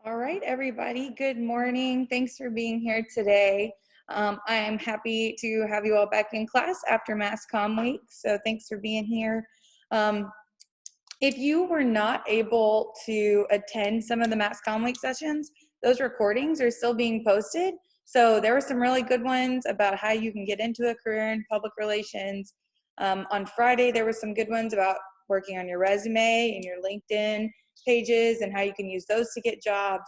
All right, everybody. Good morning. Thanks for being here today. I am happy to have you all back in class after Mass Comm Week. So thanks for being here. If you were not able to attend some of the Mass Comm Week sessions, those recordings are still being posted. So there were some really good ones about how you can get into a career in public relations. On Friday, there were some good ones about working on your resume and your LinkedIn pages and how you can use those to get jobs.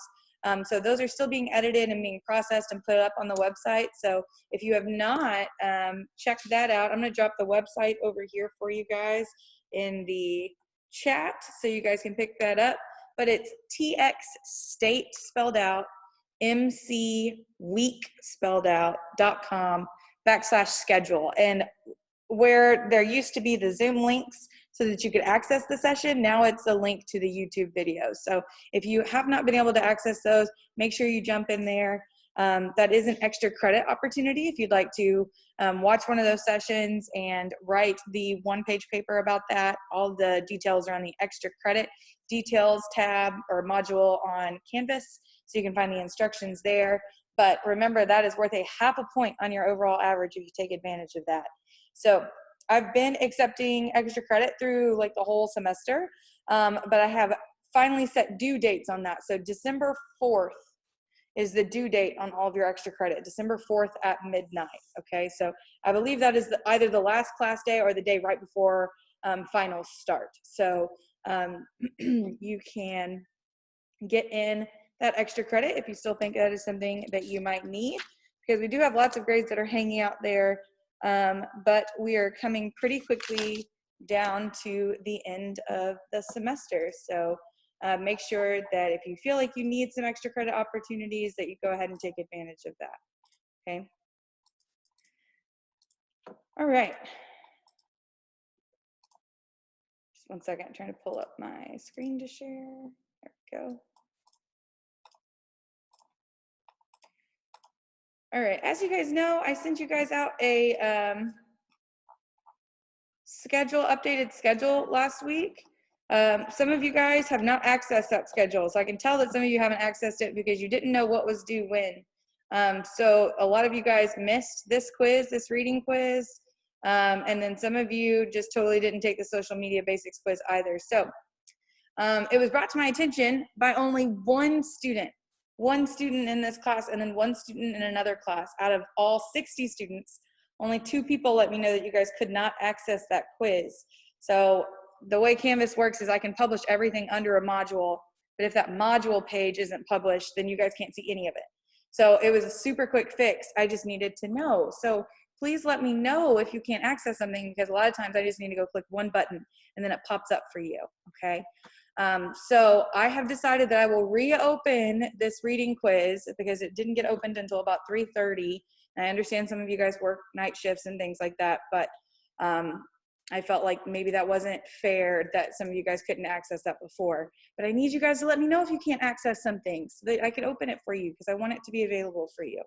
So those are still being edited and being processed and put up on the website. So if you have not checked that out, I'm going to drop the website over here for you guys in the chat so you guys can pick that up. But it's TX State spelled out, MC Week spelled out .com/schedule. And where there used to be the Zoom links so that you could access the session, now it's a link to the YouTube videos. So if you have not been able to access those, make sure you jump in there. That is an extra credit opportunity if you'd like to watch one of those sessions and write the one-page paper about that. All the details are on the extra credit details tab or module on Canvas, so you can find the instructions there. But remember, that is worth a half a point on your overall average if you take advantage of that. So I've been accepting extra credit through like the whole semester, but I have finally set due dates on that. So December 4th is the due date on all of your extra credit, December 4th at midnight, okay? So I believe that is either the last class day or the day right before finals start. So you can get in that extra credit if you still think that is something that you might need, because we do have lots of grades that are hanging out there, but we are coming pretty quickly down to the end of the semester. So make sure that if you feel like you need some extra credit opportunities, that you go ahead and take advantage of that, okay? All right. Just one second, I'm trying to pull up my screen to share. There we go. All right, as you guys know, I sent you guys out a updated schedule last week. Some of you guys have not accessed that schedule, so I can tell that some of you haven't accessed it because you didn't know what was due when. So a lot of you guys missed this quiz, this reading quiz, and then some of you just totally didn't take the social media basics quiz either. So it was brought to my attention by only one student in this class and then one student in another class. Out of all 60 students, only 2 people let me know that you guys could not access that quiz. So the way Canvas works is I can publish everything under a module, but if that module page isn't published, then you guys can't see any of it. So it was a super quick fix. I just needed to know. So please let me know if you can't access something, because a lot of times I just need to go click one button and then it pops up for you, okay? So I have decided that I will reopen this reading quiz because it didn't get opened until about 3:30. And I understand some of you guys work night shifts and things like that, but I felt like maybe that wasn't fair that some of you guys couldn't access that before. But I need you guys to let me know if you can't access some things so that I can open it for you, because I want it to be available for you.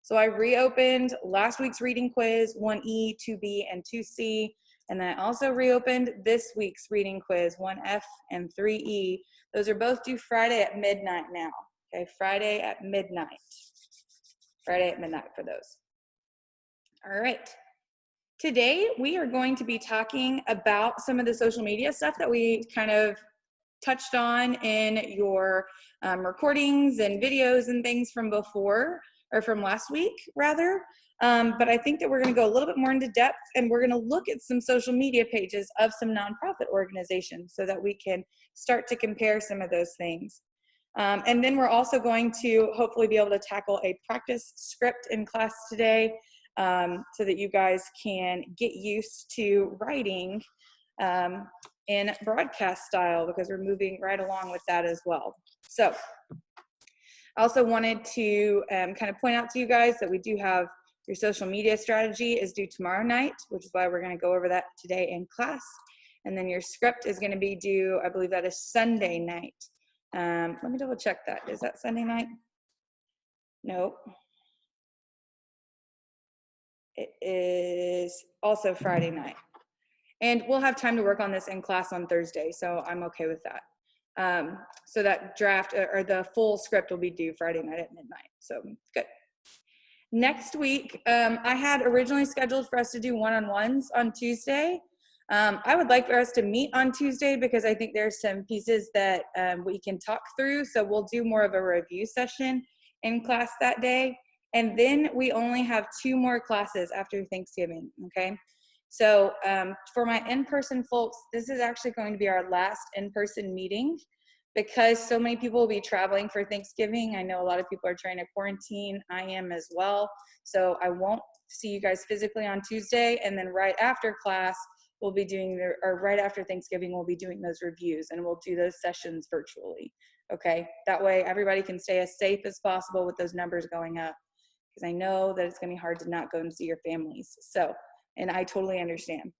So I reopened last week's reading quiz, 1E, 2B, and 2C. And then I also reopened this week's reading quiz, 1F and 3E. Those are both due Friday at midnight now, okay? Friday at midnight. Friday at midnight for those. All right. Today, we are going to be talking about some of the social media stuff that we kind of touched on in your recordings and videos and things from before, or from last week, rather. But I think that we're going to go a little bit more into depth, and we're going to look at some social media pages of some nonprofit organizations so that we can start to compare some of those things. And then we're also going to hopefully be able to tackle a practice script in class today, so that you guys can get used to writing in broadcast style, because we're moving right along with that as well. So I also wanted to kind of point out to you guys that we do have your social media strategy is due tomorrow night, which is why we're going to go over that today in class. And then your script is going to be due, I believe that is Sunday night. Let me double check that. Is that Sunday night? Nope. It is also Friday night. And we'll have time to work on this in class on Thursday, so I'm okay with that. So that draft or the full script will be due Friday night at midnight. So good. Next week, I had originally scheduled for us to do one-on-ones on Tuesday. I would like for us to meet on Tuesday because I think there's some pieces that we can talk through. So we'll do more of a review session in class that day. And then we only have 2 more classes after Thanksgiving, okay? So for my in-person folks, this is actually going to be our last in-person meeting because so many people will be traveling for Thanksgiving. I know a lot of people are trying to quarantine. I am as well. So I won't see you guys physically on Tuesday. And then right after class, we'll be doing, or right after Thanksgiving, we'll be doing those reviews and we'll do those sessions virtually. Okay, that way everybody can stay as safe as possible with those numbers going up because I know that it's gonna be hard to not go and see your families. So, and I totally understand.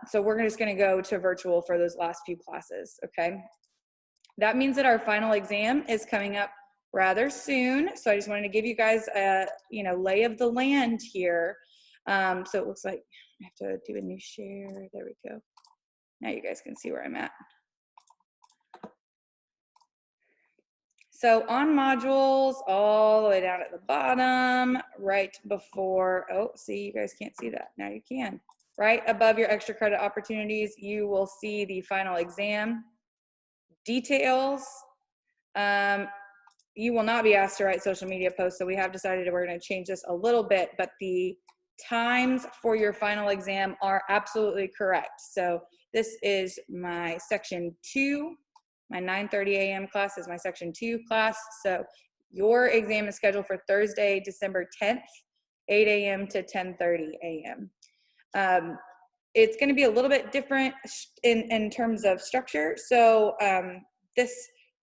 So we're just gonna go to virtual for those last few classes, okay? That means that our final exam is coming up rather soon. So I just wanted to give you guys a, lay of the land here. So it looks like I have to do a new share. There we go. Now you guys can see where I'm at. So on modules, all the way down at the bottom, right before, oh, see, you guys can't see that. Now you can. Right above your extra credit opportunities, you will see the final exam details. You will not be asked to write social media posts, so we have decided that we're going to change this a little bit, but the times for your final exam are absolutely correct. So this is my section 2. My 9:30 a.m. class is my section 2 class. So your exam is scheduled for Thursday, December 10th, 8 a.m. to 10:30 a.m. It's going to be a little bit different in terms of structure. So this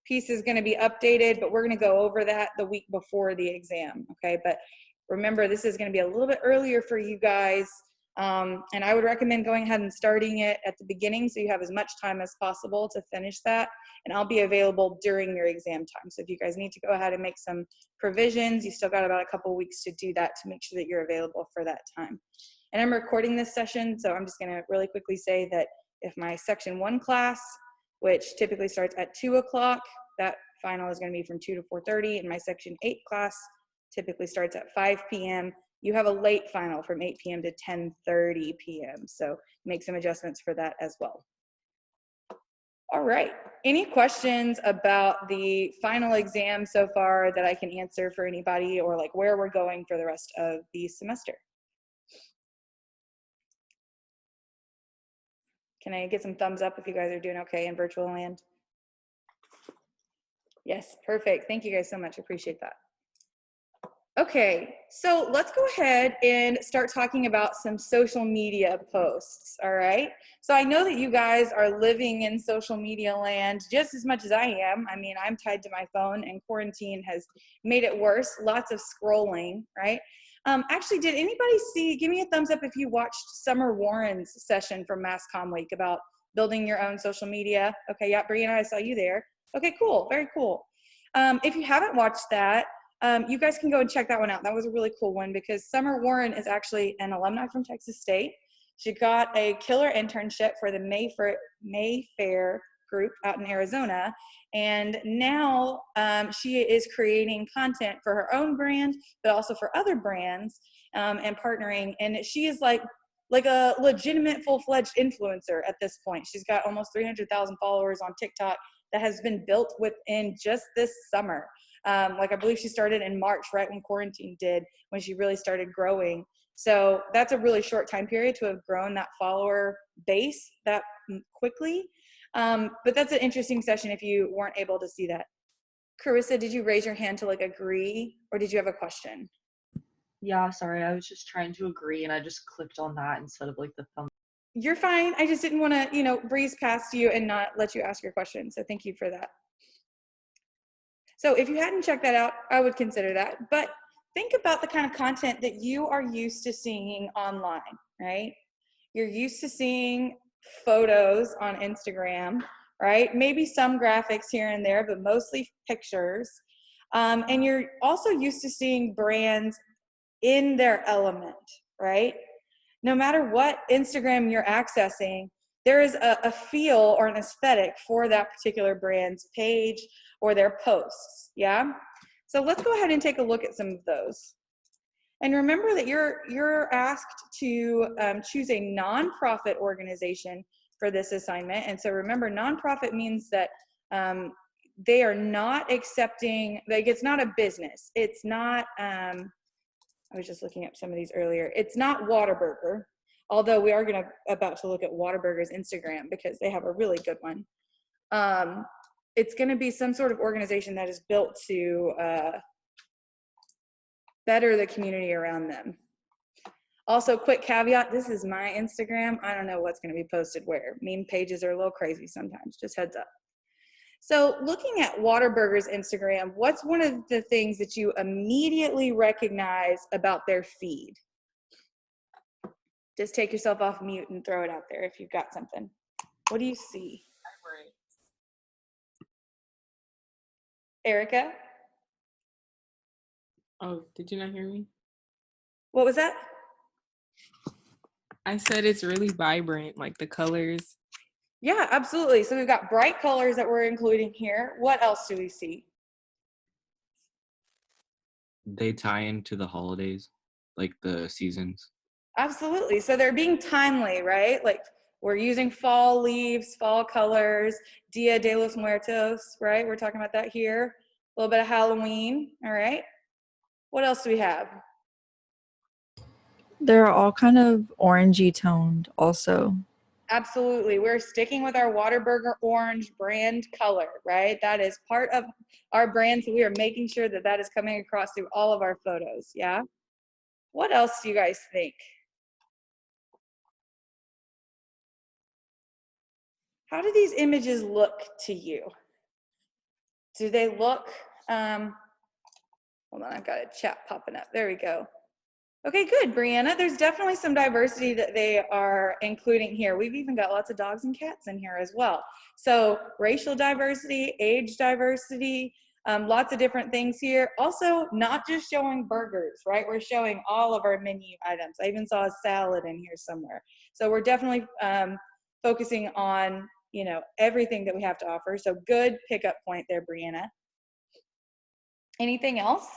piece is going to be updated, but we're going to go over that the week before the exam. Okay, but remember, this is going to be a little bit earlier for you guys. And I would recommend going ahead and starting it at the beginning so you have as much time as possible to finish that. And I'll be available during your exam time. So if you guys need to go ahead and make some provisions, you still got about a couple weeks to do that to make sure that you're available for that time. And I'm recording this session, so I'm just going to really quickly say that if my section 1 class, which typically starts at 2 o'clock, that final is going to be from 2 to 4:30, and my section 8 class typically starts at 5 p.m. You have a late final from 8 p.m. to 10:30 p.m. So make some adjustments for that as well. All right. Any questions about the final exam so far that I can answer for anybody, or like where we're going for the rest of the semester? Can I get some thumbs up if you guys are doing okay in virtual land? Yes, perfect. Thank you guys so much. I appreciate that. Okay, so let's go ahead and start talking about some social media posts, all right? So I know that you guys are living in social media land just as much as I am. I mean, I'm tied to my phone and quarantine has made it worse. Lots of scrolling, right? Actually, did anybody see, give me a thumbs up if you watched Summer Warren's session from Mass Comm Week about building your own social media. Okay, yeah, Brianna, I saw you there. Okay, cool, very cool. If you haven't watched that, you guys can go and check that one out. That was a really cool one because Summer Warren is actually an alumni from Texas State. She got a killer internship for the Mayfair group out in Arizona. And now she is creating content for her own brand, but also for other brands and partnering. And she is like a legitimate full-fledged influencer at this point. She's got almost 300,000 followers on TikTok that has been built within just this summer. Like I believe she started in March, right when quarantine did, when she really started growing. So that's a really short time period to have grown that follower base that quickly. But that's an interesting session if you weren't able to see that. Carissa, did you raise your hand to like agree, or did you have a question? Yeah, sorry, I was just trying to agree and I just clicked on that instead of like the thumb. You're fine. I just didn't want to, breeze past you and not let you ask your question. So thank you for that. So if you hadn't checked that out, I would consider that. But think about the kind of content that you are used to seeing online, right? You're used to seeing photos on Instagram, right? Maybe some graphics here and there, but mostly pictures. And you're also used to seeing brands in their element, right? No matter what Instagram you're accessing, there is a feel or an aesthetic for that particular brand's page or their posts, yeah? So let's go ahead and take a look at some of those. And remember that you're asked to choose a nonprofit organization for this assignment. And so remember, nonprofit means that they are not accepting, like it's not a business. It's not, I was just looking up some of these earlier. It's not Whataburger, although we are about to look at Whataburger's Instagram because they have a really good one. It's gonna be some sort of organization that is built to better the community around them. Also, quick caveat, this is my Instagram. I don't know what's gonna be posted where. Meme pages are a little crazy sometimes, just heads up. So looking at Whataburger's Instagram, what's one of the things that you immediately recognize about their feed? Just take yourself off mute and throw it out there if you've got something. What do you see? Erica? Oh, did you not hear me? What was that? I said it's really vibrant, like the colors. Yeah, absolutely. So we've got bright colors that we're including here. What else do we see? They tie into the holidays, like the seasons. Absolutely. So they're being timely, right? Like we're using fall leaves, fall colors, Dia de los Muertos, right? We're talking about that here. A little bit of Halloween, all right? What else do we have? They're all kind of orangey toned also. Absolutely. We're sticking with our Whataburger orange brand color, right? That is part of our brand. So we are making sure that that is coming across through all of our photos. Yeah. What else do you guys think? How do these images look to you? Do they look, hold on, I've got a chat popping up. There we go. Okay, good, Brianna. There's definitely some diversity that they are including here. We've even got lots of dogs and cats in here as well. So racial diversity, age diversity, lots of different things here. Also, not just showing burgers, right? We're showing all of our menu items. I even saw a salad in here somewhere. So we're definitely focusing on, you know, everything that we have to offer. So good pickup point there, Brianna. Anything else?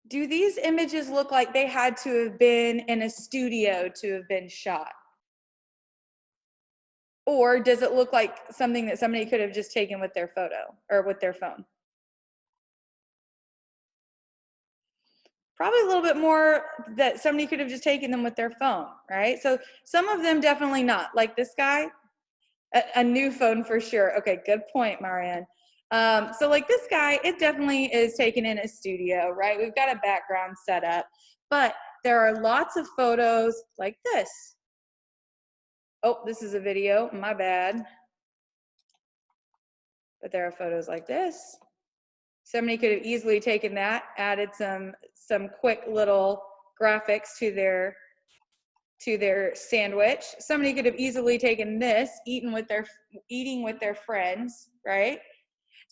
Do these images look like they had to have been in a studio to have been shot? Or does it look like something that somebody could have just taken with their photo or with their phone? Probably a little bit more that somebody could have just taken them with their phone, right? So some of them definitely not. Like this guy, a new phone for sure. Okay, good point, Marianne. So like this guy, it definitely is taken in a studio, right? We've got a background set up, but there are lots of photos like this. Oh, this is a video, my bad. But there are photos like this. Somebody could have easily taken that, added some quick little graphics to their sandwich. Somebody could have easily taken this, eating with their friends, right?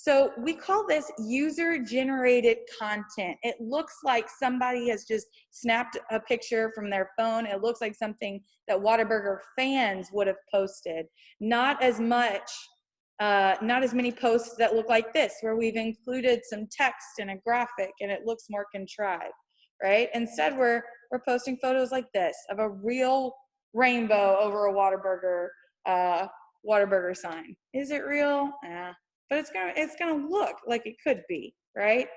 So we call this user-generated content. It looks like somebody has just snapped a picture from their phone. It looks like something that Whataburger fans would have posted. Not as many posts that look like this, where we've included some text and a graphic and it looks more contrived, right? Instead, we're posting photos like this of a real rainbow over a Whataburger sign. Is it real? But it's gonna look like it could be, right?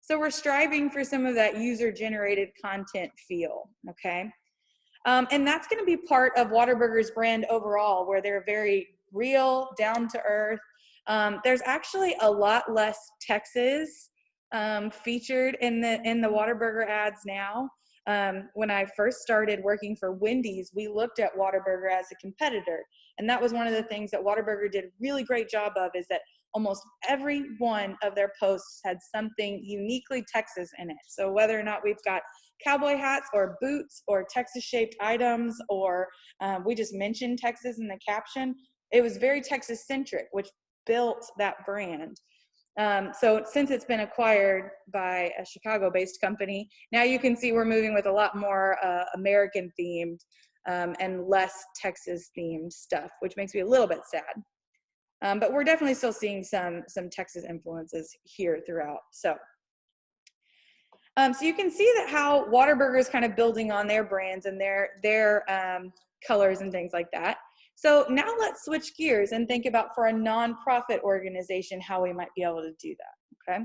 So we're striving for some of that user-generated content feel, okay? And that's gonna be part of Whataburger's brand overall, where they're very real, down to earth. There's actually a lot less Texas featured in the Whataburger ads now. When I first started working for Wendy's, we looked at Whataburger as a competitor. And that was one of the things that Whataburger did a really great job of, is that almost every one of their posts had something uniquely Texas in it. So whether or not we've got cowboy hats or boots or Texas shaped items, or we just mentioned Texas in the caption, it was very Texas centric, which built that brand. So since it's been acquired by a Chicago-based company, now you can see we're moving with a lot more American-themed and less Texas-themed stuff, which makes me a little bit sad. But we're definitely still seeing some Texas influences here throughout. So you can see that how Whataburger is kind of building on their brands and their colors and things like that. So now let's switch gears and think about, for a nonprofit organization, how we might be able to do that, okay?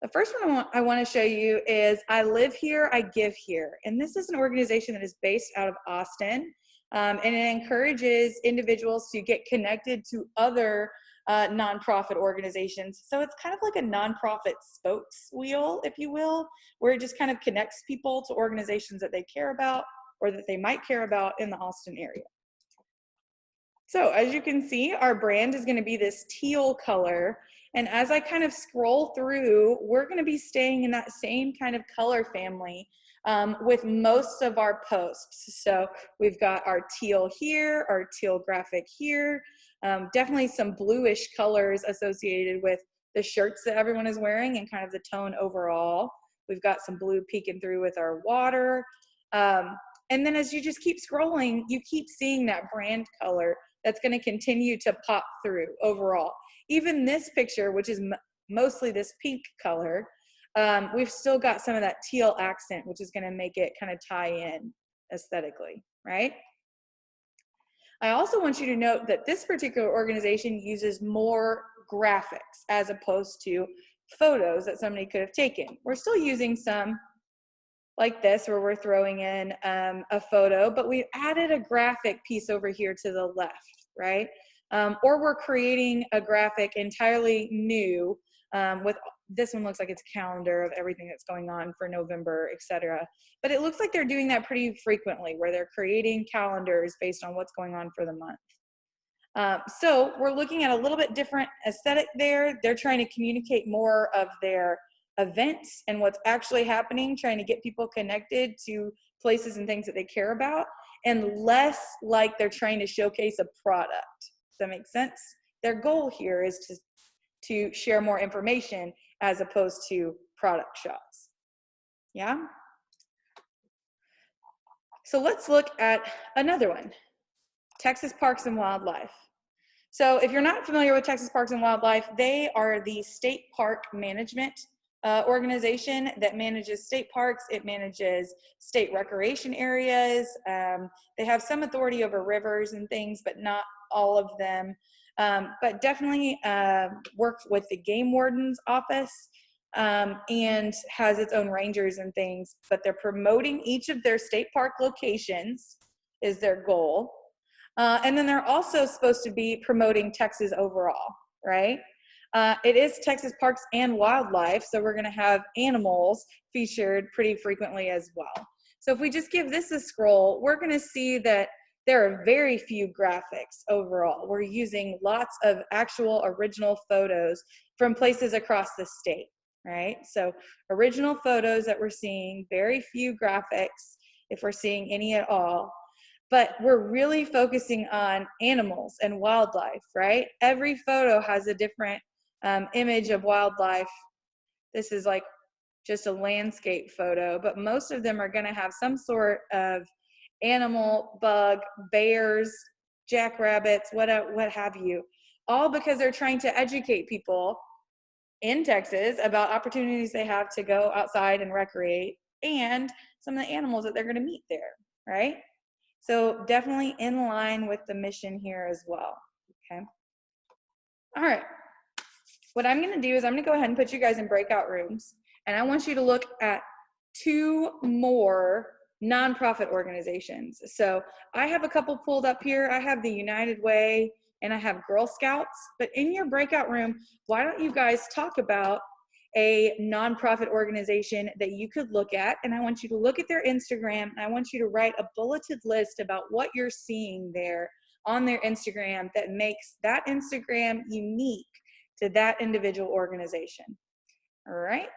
The first one I want to show you is I Live Here, I Give Here. And this is an organization that is based out of Austin, and it encourages individuals to get connected to other nonprofit organizations. So it's kind of like a nonprofit spokes wheel, if you will, where it just kind of connects people to organizations that they care about or that they might care about in the Austin area. So as you can see, our brand is going to be this teal color. And as I kind of scroll through, we're going to be staying in that same kind of color family with most of our posts. So we've got our teal here, our teal graphic here, definitely some bluish colors associated with the shirts that everyone is wearing and kind of the tone overall. We've got some blue peeking through with our water. And then as you just keep scrolling, you keep seeing that brand color that's going to continue to pop through overall. Even this picture, which is mostly this pink color, we've still got some of that teal accent, which is going to make it kind of tie in aesthetically, right? I also want you to note that this particular organization uses more graphics as opposed to photos that somebody could have taken. We're still using some like this, where we're throwing in a photo, but we've added a graphic piece over here to the left, right? Or we're creating a graphic entirely new with, this one looks like it's a calendar of everything that's going on for November, etc. But it looks like they're doing that pretty frequently, where they're creating calendars based on what's going on for the month. So we're looking at a little bit different aesthetic there. They're trying to communicate more of their events and what's actually happening, trying to get people connected to places and things that they care about, and less like they're trying to showcase a product. Does that make sense? Their goal here is to share more information as opposed to product shots. Yeah? So let's look at another one, Texas Parks and Wildlife. So if you're not familiar with Texas Parks and Wildlife, they are the state park management organization that manages state parks. It manages state recreation areas. They have some authority over rivers and things, but not all of them. But definitely works with the game warden's office and has its own rangers and things. But they're promoting each of their state park locations is their goal. And then they're also supposed to be promoting Texas overall, right? It is Texas Parks and Wildlife, so we're going to have animals featured pretty frequently as well. So if we just give this a scroll, we're going to see that there are very few graphics overall. We're using lots of actual original photos from places across the state, right? So original photos that we're seeing, very few graphics, if we're seeing any at all. But we're really focusing on animals and wildlife, right? Every photo has a different image of wildlife. This is like just a landscape photo, but most of them are going to have some sort of animal, bug, bears, jackrabbits, what have you, all because they're trying to educate people in Texas about opportunities they have to go outside and recreate and some of the animals that they're going to meet there, right? So definitely in line with the mission here as well, okay? All right. What I'm going to do is I'm going to go ahead and put you guys in breakout rooms, and I want you to look at 2 more nonprofit organizations. So I have a couple pulled up here. I have the United Way and I have Girl Scouts, but in your breakout room, why don't you guys talk about a nonprofit organization that you could look at, and I want you to look at their Instagram, and I want you to write a bulleted list about what you're seeing there on their Instagram that makes that Instagram unique to that individual organization. All right.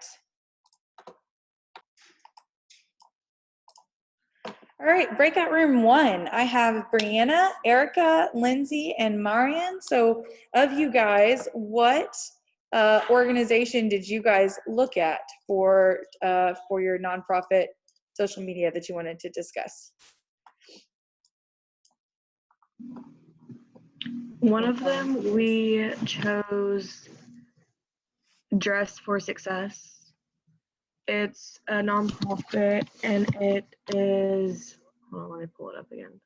All right, breakout room 1. I have Brianna, Erica, Lindsay, and Marian. So of you guys, what organization did you guys look at for your nonprofit social media that you wanted to discuss? One of them, we chose Dress for Success. It's a nonprofit and it is, hold on, let me pull it up again.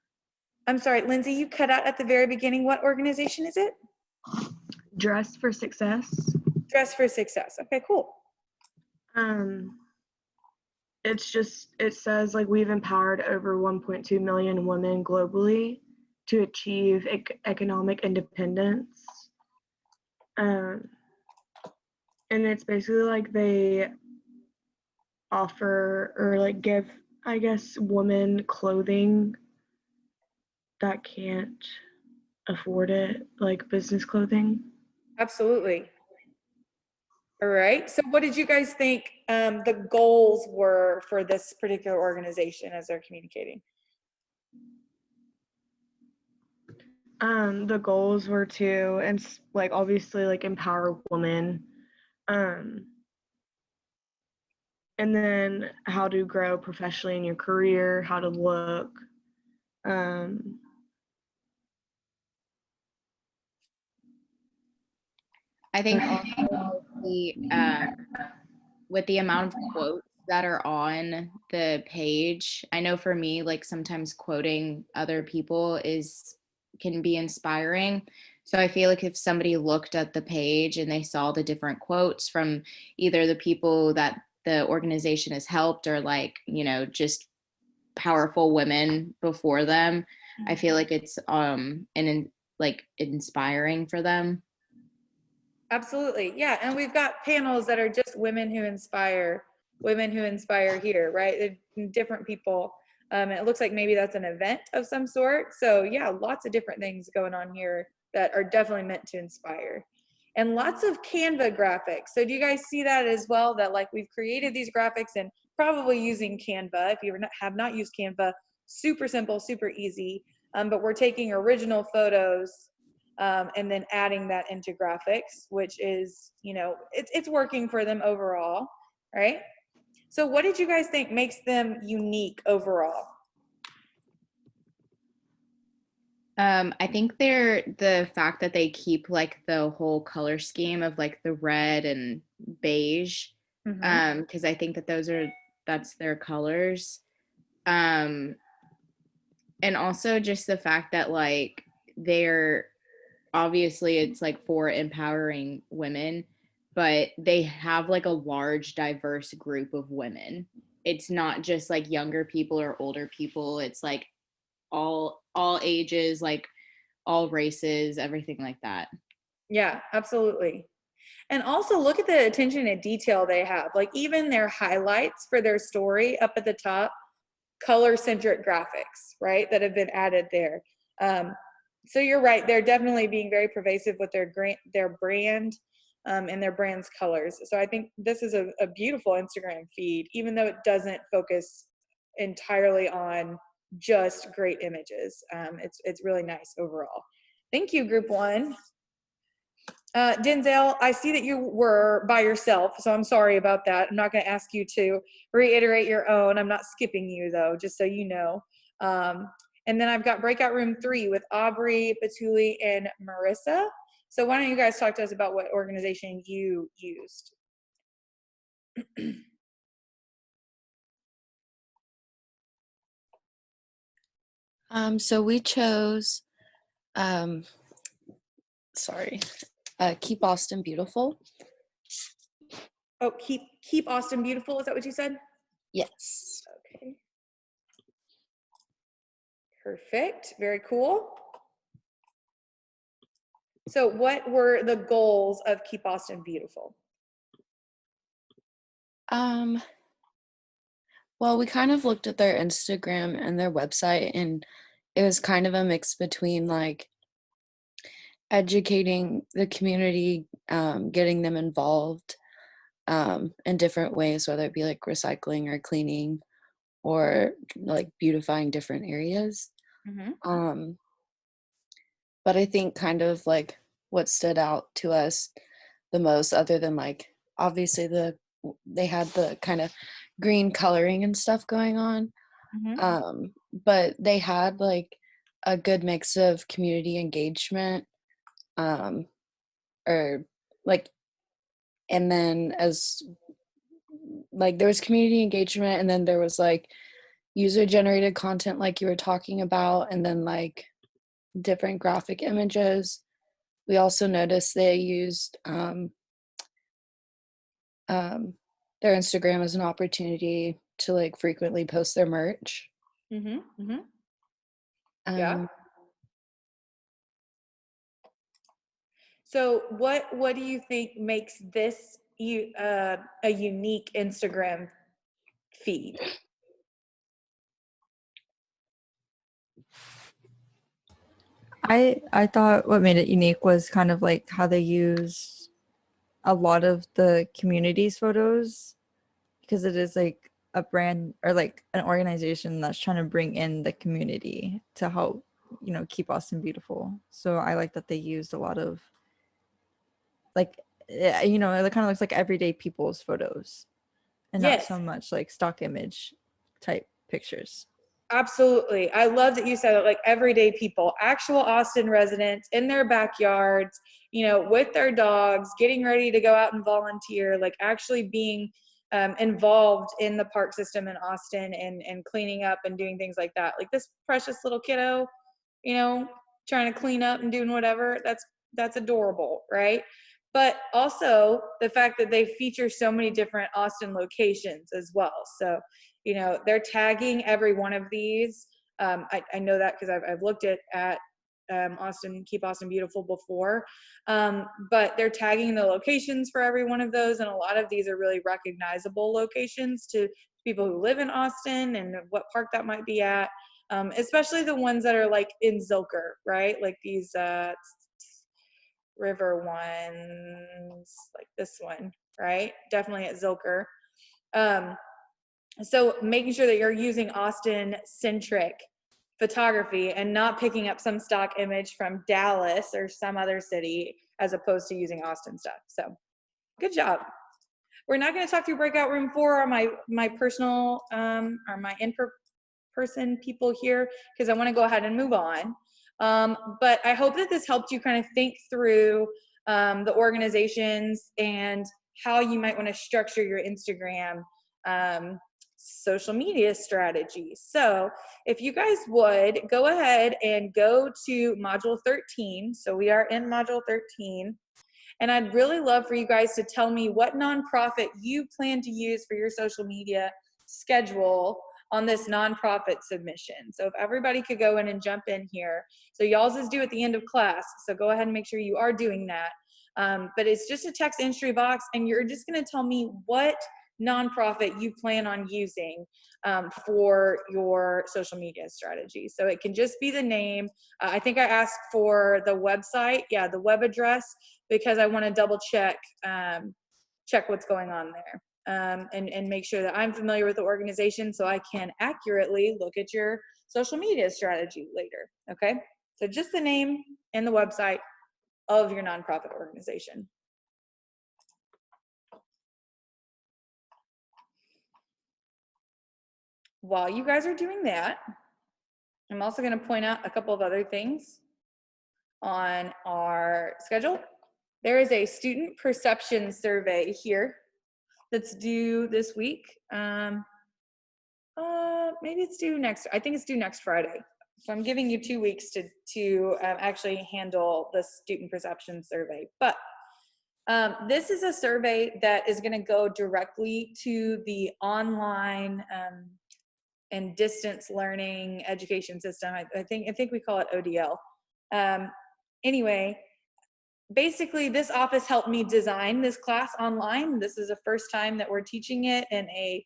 I'm sorry, Lindsay, you cut out at the very beginning. What organization is it? Dress for Success. Dress for Success. Okay, cool. It's just, it says like we've empowered over 1.2 million women globally to achieve economic independence. And it's basically like they offer or like give, I guess, women clothing that can't afford it, like business clothing. Absolutely. All right. So what did you guys think the goals were for this particular organization as they're communicating? The goals were to, and like obviously like empower women, and then how to grow professionally in your career, how to look, I think also with the amount of quotes that are on the page, I know for me, like sometimes quoting other people can be inspiring. So I feel like if somebody looked at the page and they saw the different quotes from either the people that the organization has helped or like, you know, just powerful women before them, I feel like it's like inspiring for them. Absolutely. Yeah. And we've got panels that are just women who inspire here, right? They're different people. It looks like maybe that's an event of some sort. So yeah, lots of different things going on here that are definitely meant to inspire. And lots of Canva graphics. So do you guys see that as well? That like we've created these graphics and probably using Canva. If you have not used Canva, super simple, super easy. But we're taking original photos and then adding that into graphics, which is, you know, it's working for them overall, right? So what did you guys think makes them unique overall? I think they're the fact that they keep like the whole color scheme of like the red and beige, because I think that that's their colors. And also just the fact that like they're obviously it's like for empowering women, but they have like a large diverse group of women. It's not just like younger people or older people. It's like all ages, like all races, everything like that. Yeah, absolutely. And also look at the attention to detail they have. Like even their highlights for their story up at the top, color-centric graphics, right, that have been added there. So you're right, they're definitely being very pervasive with their brand and their brand's colors. So I think this is a beautiful Instagram feed, even though it doesn't focus entirely on just great images. It's really nice overall. Thank you, group one. Denzel, I see that you were by yourself, so I'm sorry about that. I'm not going to ask you to reiterate your own. I'm not skipping you, though, just so you know. And then I've got breakout room 3 with Aubrey, Patuli, and Marissa. So why don't you guys talk to us about what organization you used? So we chose, Keep Austin Beautiful. Oh, keep Austin beautiful. Is that what you said? Yes. Okay. Perfect. Very cool. So what were the goals of Keep Austin Beautiful? Well, we kind of looked at their Instagram and their website, and it was kind of a mix between like educating the community, getting them involved in different ways, whether it be like recycling or cleaning or like beautifying different areas. But I think kind of like what stood out to us the most, other than like obviously they had the kind of green coloring and stuff going on. But they had like a good mix of community engagement, or like, and then as like there was community engagement, and then there was like user generated content like you were talking about, and then like different graphic images. We also noticed they used their Instagram as an opportunity to like frequently post their merch. Yeah. So what do you think makes this a unique Instagram feed? I thought what made it unique was kind of like how they use a lot of the community's photos, because it is like a brand or like an organization that's trying to bring in the community to help, you know, keep Austin beautiful. So I like that they used a lot of like, you know, it kind of looks like everyday people's photos and not Yes. so much like stock image type pictures. Absolutely. I love that you said it, like everyday people, actual Austin residents in their backyards, you know, with their dogs, getting ready to go out and volunteer, like actually being involved in the park system in Austin and cleaning up and doing things like that. Like this precious little kiddo, you know, trying to clean up and doing whatever. That's adorable, right? But also the fact that they feature so many different Austin locations as well. So, you know, they're tagging every one of these. I know that because I've looked at Austin, Keep Austin Beautiful before, but they're tagging the locations for every one of those. And a lot of these are really recognizable locations to people who live in Austin and what park that might be at, especially the ones that are like in Zilker, right? Like these river ones, like this one, right? Definitely at Zilker. So making sure that you're using Austin centric photography and not picking up some stock image from Dallas or some other city as opposed to using Austin stuff. So good job. We're not going to talk through breakout room 4 or my personal or my in-person people here because I want to go ahead and move on. But I hope that this helped you kind of think through the organizations and how you might want to structure your Instagram social media strategy. So if you guys would go ahead and go to module 13. So we are in module 13. And I'd really love for you guys to tell me what nonprofit you plan to use for your social media schedule on this nonprofit submission. So if everybody could go in and jump in here. So y'all's is due at the end of class. So go ahead and make sure you are doing that. But it's just a text entry box and you're just gonna tell me what nonprofit you plan on using for your social media strategy. So it can just be the name. I think I asked for the website, yeah, the web address, because I want to double check what's going on there and make sure that I'm familiar with the organization so I can accurately look at your social media strategy later. Okay, so just the name and the website of your nonprofit organization. While you guys are doing that, I'm also going to point out a couple of other things on our schedule. There is a student perception survey here that's due this week. Maybe it's due next, I think it's due next Friday. So I'm giving you 2 weeks to actually handle the student perception survey. But this is a survey that is going to go directly to the online and distance learning education system. I think we call it ODL. Anyway, basically this office helped me design this class online. This is the first time that we're teaching it in a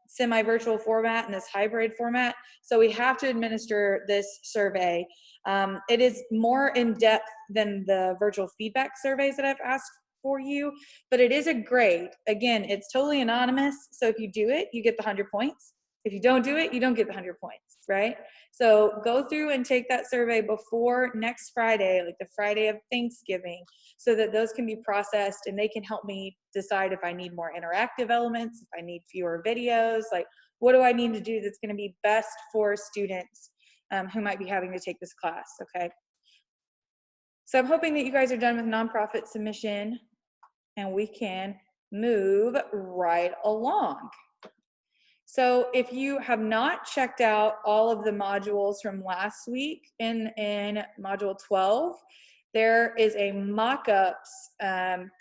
semi-virtual format, in this hybrid format. So we have to administer this survey. It is more in depth than the virtual feedback surveys that I've asked for you, but it is a grade. Again, it's totally anonymous. So if you do it, you get the 100 points. If you don't do it, you don't get the 100 points. right? So go through and take that survey before next Friday, like the Friday of Thanksgiving, so that those can be processed and they can help me decide if I need more interactive elements, if I need fewer videos, like what do I need to do that's going to be best for students who might be having to take this class, okay? So I'm hoping that you guys are done with nonprofit submission and we can move right along. So if you have not checked out all of the modules from last week in module 12, there is a mock-ups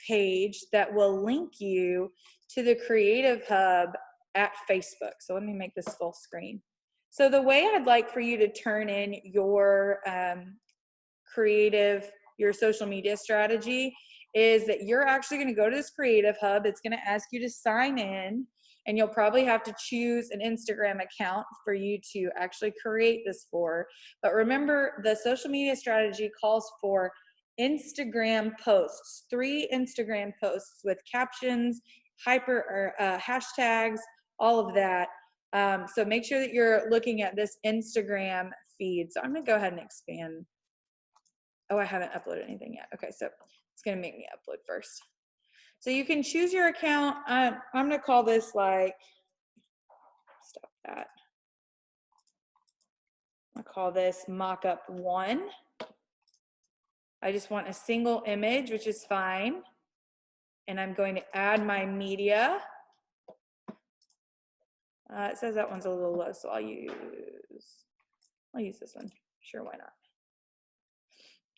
page that will link you to the Creative Hub at Facebook. So let me make this full screen. So the way I'd like for you to turn in your your social media strategy is that you're actually going to go to this Creative Hub. It's going to ask you to sign in, and you'll probably have to choose an Instagram account for you to actually create this for. But remember, the social media strategy calls for Instagram posts, 3 Instagram posts with captions, hashtags, all of that. So make sure that you're looking at this Instagram feed. So I'm going to go ahead and expand. Oh, I haven't uploaded anything yet. Okay, so it's going to make me upload first. So you can choose your account. I'm going to call this like, stop that. I'll call this mockup 1. I just want a single image, which is fine. And I'm going to add my media. It says that one's a little low, so I'll use this one. Sure, why not?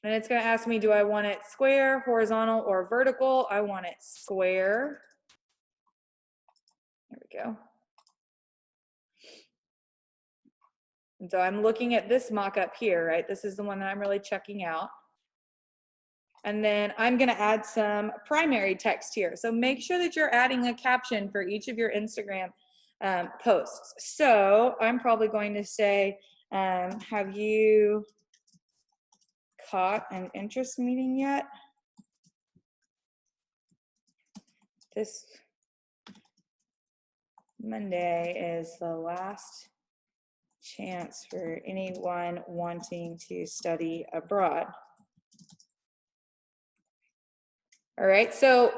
And it's going to ask me, do I want it square, horizontal, or vertical? I want it square. There we go. And so I'm looking at this mock-up here, right? This is the one that I'm really checking out. And then I'm going to add some primary text here. So make sure that you're adding a caption for each of your Instagram posts. So I'm probably going to say, have you caught an interest meeting yet? This Monday is the last chance for anyone wanting to study abroad. All right, so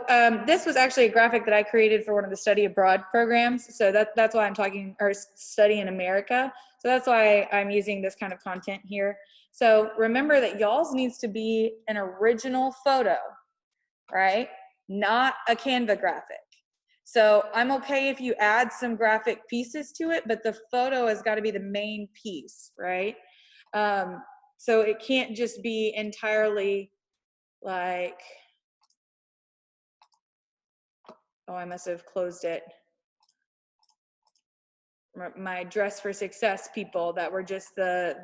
this was actually a graphic that I created for one of the study abroad programs. So that's why I'm talking, or study in America. So that's why I'm using this kind of content here. So remember that y'all's needs to be an original photo, right? Not a Canva graphic. So I'm okay if you add some graphic pieces to it, but the photo has got to be the main piece, right? So it can't just be entirely like, oh, I must have closed it. My Dress for Success people that were just the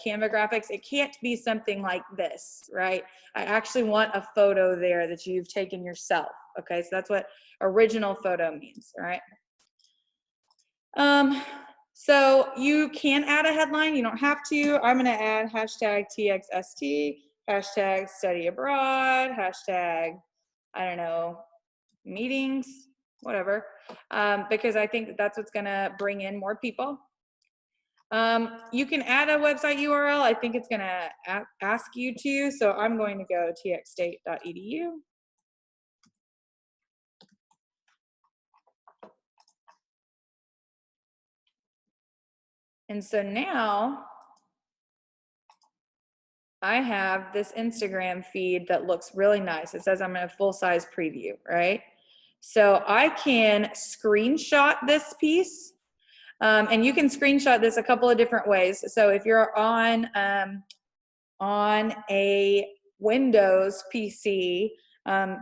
Canva graphics. It can't be something like this, right? I actually want a photo there that you've taken yourself. Okay, so that's what original photo means, all right? So you can add a headline, you don't have to. I'm gonna add hashtag TXST, hashtag study abroad, hashtag, I don't know, meetings, whatever, because I think that's what's gonna bring in more people. You can add a website URL. I think it's gonna ask you to, so I'm going to go txstate.edu. And so now I have this Instagram feed that looks really nice. It says I'm in a full-size preview, right? So I can screenshot this piece, and you can screenshot this a couple of different ways. So if you're on a Windows PC,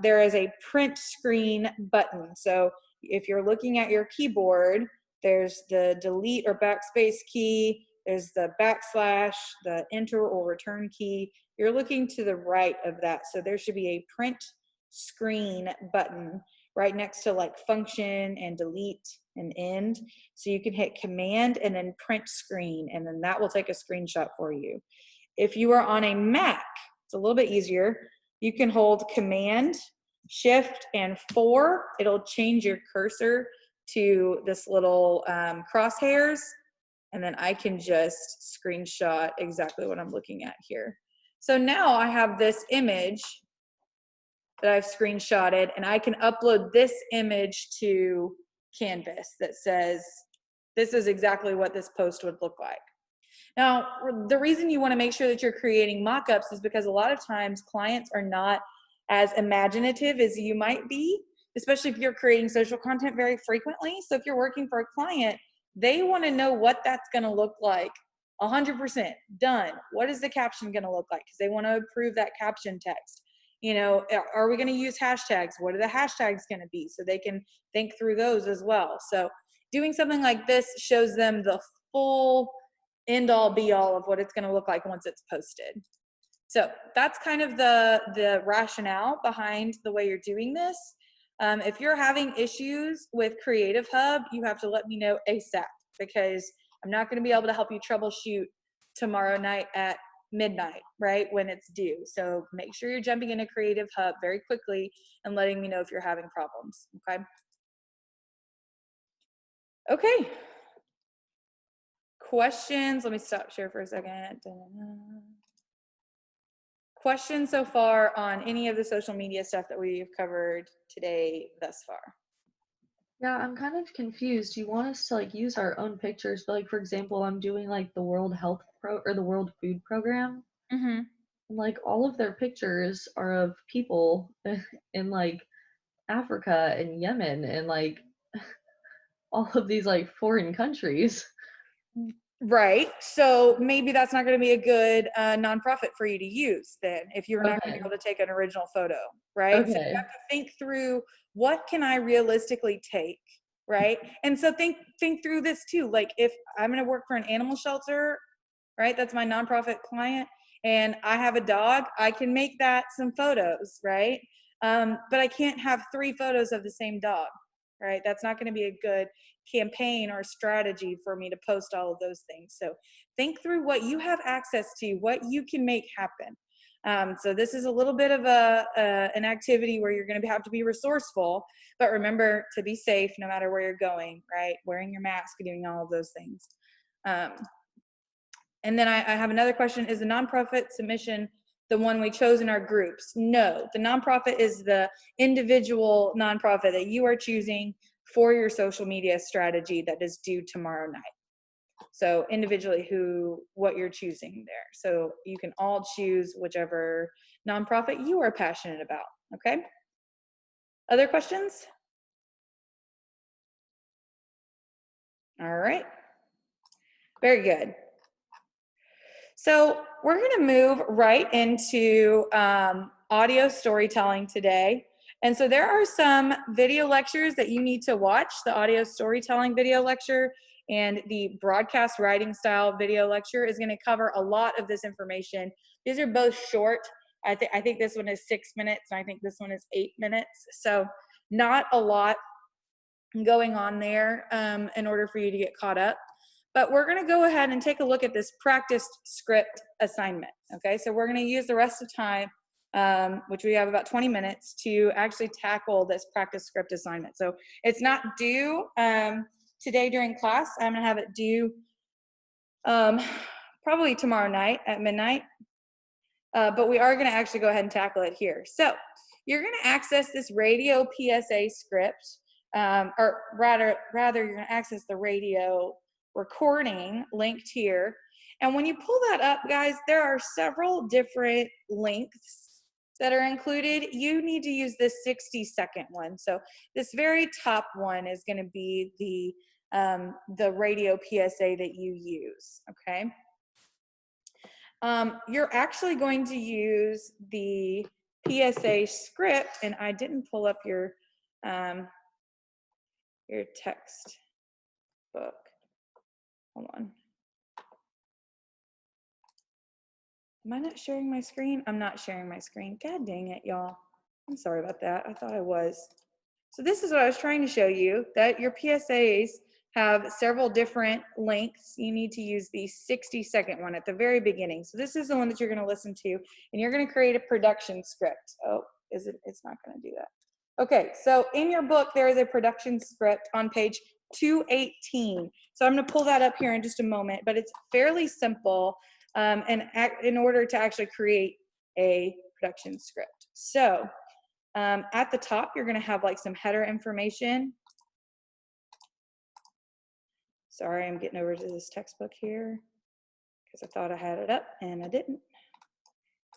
there is a print screen button. So if you're looking at your keyboard, there's the delete or backspace key, there's the backslash, the enter or return key. You're looking to the right of that. So there should be a print screen button right next to like function and delete and end. So you can hit command and then print screen, and then that will take a screenshot for you. If you are on a Mac, it's a little bit easier. You can hold command, shift, and 4. It'll change your cursor to this little crosshairs. And then I can just screenshot exactly what I'm looking at here. So now I have this image that I've screenshotted, and I can upload this image to Canvas that says, this is exactly what this post would look like. Now, the reason you want to make sure that you're creating mock-ups is because a lot of times clients are not as imaginative as you might be, especially if you're creating social content very frequently. So if you're working for a client, they want to know what that's going to look like 100% done. What is the caption going to look like? Because they want to approve that caption text. You know, are we going to use hashtags? What are the hashtags going to be? So they can think through those as well. So doing something like this shows them the full end all be all of what it's going to look like once it's posted. So that's kind of the rationale behind the way you're doing this. If you're having issues with Creative Hub, you have to let me know ASAP, because I'm not going to be able to help you troubleshoot tomorrow night at midnight, right, when it's due. So make sure you're jumping into Creative Hub very quickly and letting me know if you're having problems, okay? Okay. Questions? Let me stop share for a second. Questions so far on any of the social media stuff that we've covered today thus far? Yeah, I'm kind of confused. You want us to like use our own pictures, but like for example, I'm doing like the World Health or the World Food Program, Mm-hmm. and like all of their pictures are of people in like Africa and Yemen and like all of these like foreign countries. Right. So maybe that's not going to be a good nonprofit for you to use then, if you're not going to Okay. be able to take an original photo, right? So you Okay. have to think through, what can I realistically take, right? And so think through this too. Like, if I'm going to work for an animal shelter, right? That's my nonprofit client, and I have a dog, I can make that some photos, right? But I can't have 3 photos of the same dog, right? That's not going to be a good campaign or strategy for me to post all of those things. So think through what you have access to, what you can make happen. So this is a little bit of an activity where you're going to have to be resourceful, but remember to be safe no matter where you're going, right? Wearing your mask, doing all of those things. And then I have another question. Is the nonprofit submission the one we chose in our groups? No, the nonprofit is the individual nonprofit that you are choosing for your social media strategy that is due tomorrow night. So individually what you're choosing there. So you can all choose whichever nonprofit you are passionate about, okay? Other questions? All right, very good. So we're going to move right into audio storytelling today. And so there are some video lectures that you need to watch: the audio storytelling video lecture and the broadcast writing style video lecture is going to cover a lot of this information. These are both short. I think this one is 6 minutes, and I think this one is 8 minutes. So not a lot going on there in order for you to get caught up. But we're going to go ahead and take a look at this practice script assignment. Okay, so we're going to use the rest of time, which we have about 20 minutes, to actually tackle this practice script assignment. So it's not due today during class. I'm going to have it due probably tomorrow night at midnight. But we are going to actually go ahead and tackle it here. So you're going to access this radio PSA script, or rather you're going to access the radio recording linked here. And when you pull that up, guys, there are several different lengths that are included. You need to use this 60-second one. So this very top one is going to be the radio PSA that you use, okay? You're actually going to use the PSA script, and I didn't pull up your text book. Hold on. Am I not sharing my screen? I'm not sharing my screen. God dang it, y'all. I'm sorry about that. I thought I was. So this is what I was trying to show you, that your PSAs have several different lengths. You need to use the 60-second one at the very beginning. So this is the one that you're going to listen to, and you're going to create a production script. Oh, is it? It's not going to do that. Okay, so in your book, there is a production script on page 218. So I'm going to pull that up here in just a moment, but it's fairly simple in order to actually create a production script. So at the top, you're going to have like some header information. Sorry, I'm getting over to this textbook here because I thought I had it up and I didn't.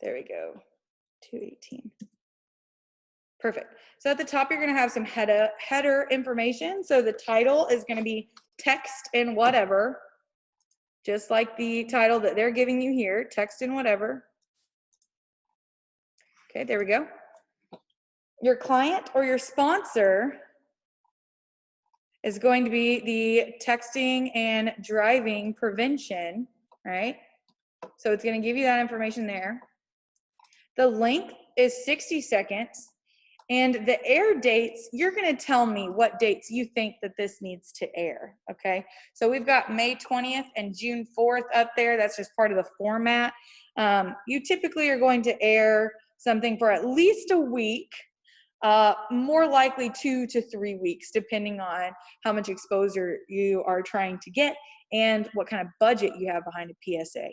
There we go, 218. Perfect. So at the top, you're going to have some header information. So the title is going to be text and whatever, just like the title that they're giving you here, text and whatever. Okay, there we go. Your client or your sponsor is going to be the texting and driving prevention, right? So it's going to give you that information there. The length is 60 seconds. And the air dates, you're going to tell me what dates you think that this needs to air, okay? So we've got May 20th and June 4th up there. That's just part of the format. You typically are going to air something for at least a week, more likely 2 to 3 weeks, depending on how much exposure you are trying to get and what kind of budget you have behind a PSA.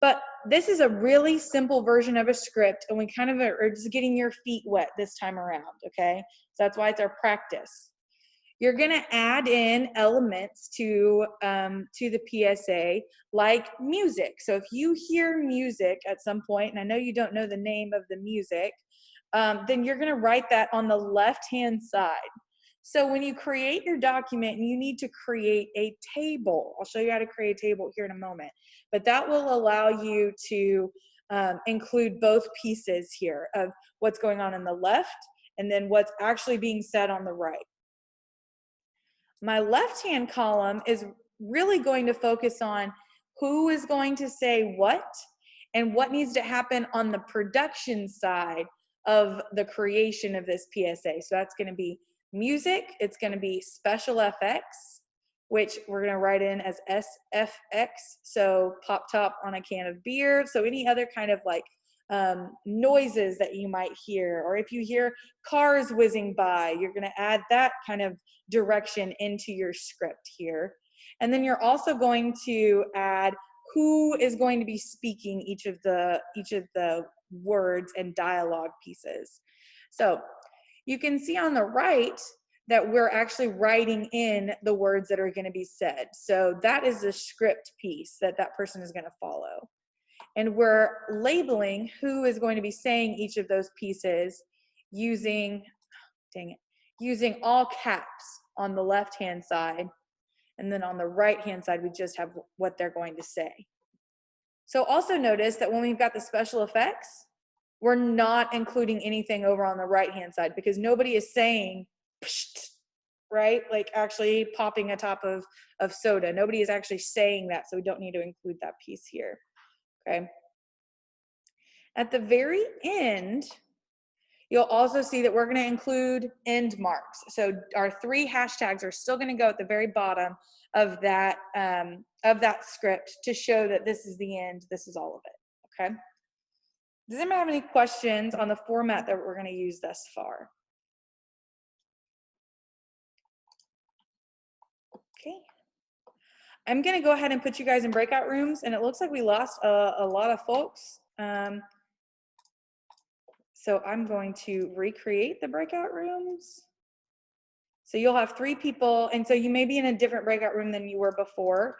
But this is a really simple version of a script, and we kind of are just getting your feet wet this time around, okay? So that's why it's our practice. You're gonna add in elements to the PSA, like music. So if you hear music at some point, and I know you don't know the name of the music, then you're gonna write that on the left-hand side. So when you create your document, you need to create a table. I'll show you how to create a table here in a moment, but that will allow you to include both pieces here of what's going on the left and then what's actually being said on the right. My left-hand column is really going to focus on who is going to say what and what needs to happen on the production side of the creation of this PSA. So that's going to be music, it's going to be special FX, which we're going to write in as SFX, so pop top on a can of beer. So any other kind of like noises that you might hear, or if you hear cars whizzing by, you're going to add that kind of direction into your script here. And then you're also going to add who is going to be speaking each of the words and dialogue pieces. So you can see on the right that we're actually writing in the words that are going to be said. So that is the script piece that that person is going to follow. And we're labeling who is going to be saying each of those pieces using, using all caps on the left-hand side. And then on the right-hand side, we just have what they're going to say. So also notice that when we've got the special effects, we're not including anything over on the right-hand side because nobody is saying, right? Like actually popping a top of soda. Nobody is actually saying that, so we don't need to include that piece here, okay? At the very end, you'll also see that we're gonna include end marks. So our 3 hashtags are still gonna go at the very bottom of that script to show that this is the end, this is all of it, okay? Does anyone have any questions on the format that we're going to use thus far? Okay. I'm going to go ahead and put you guys in breakout rooms, and it looks like we lost a lot of folks. So I'm going to recreate the breakout rooms. So you'll have 3 people, and so you may be in a different breakout room than you were before.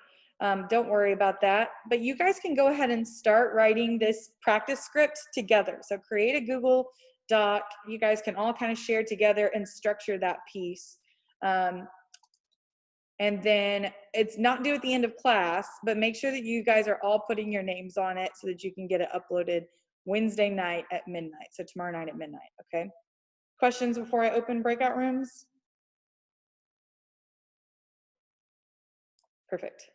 Don't worry about that, but you guys can go ahead and start writing this practice script together. So create a Google Doc. You guys can all kind of share together and structure that piece. And then it's not due at the end of class, but make sure that you guys are all putting your names on it so that you can get it uploaded Wednesday night at midnight. So tomorrow night at midnight, okay? Questions before I open breakout rooms? Perfect.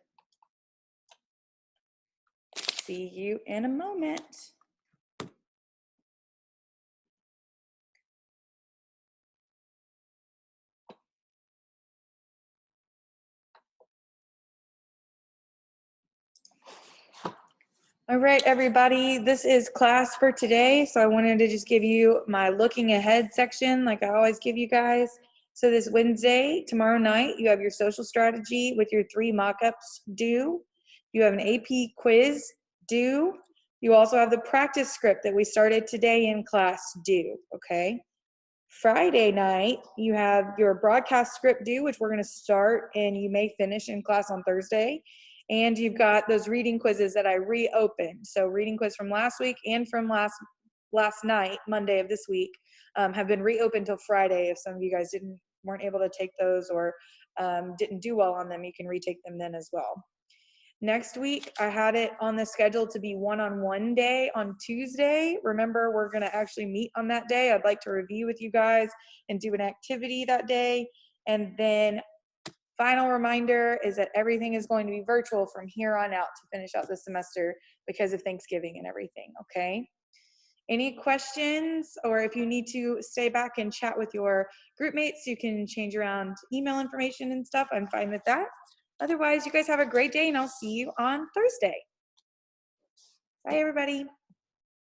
See you in a moment. All right, everybody, this is class for today. So I wanted to just give you my looking ahead section like I always give you guys. So this Wednesday, tomorrow night, you have your social strategy with your 3 mock-ups due. You have an AP quiz due. You also have the practice script that we started today in class due, okay? Friday night, you have your broadcast script due, which we're going to start and you may finish in class on Thursday. And you've got those reading quizzes that I reopened. So reading quiz from last week and from last night, Monday of this week, have been reopened till Friday. If some of you guys weren't able to take those or didn't do well on them, you can retake them then as well. Next week, I had it on the schedule to be one-on-one day on Tuesday. Remember, we're going to actually meet on that day. I'd like to review with you guys and do an activity that day. And then final reminder is that everything is going to be virtual from here on out to finish out this semester because of Thanksgiving and everything, okay? Any questions, or if you need to stay back and chat with your group mates, you can change around email information and stuff. I'm fine with that. Otherwise, you guys have a great day and I'll see you on Thursday. Bye, everybody.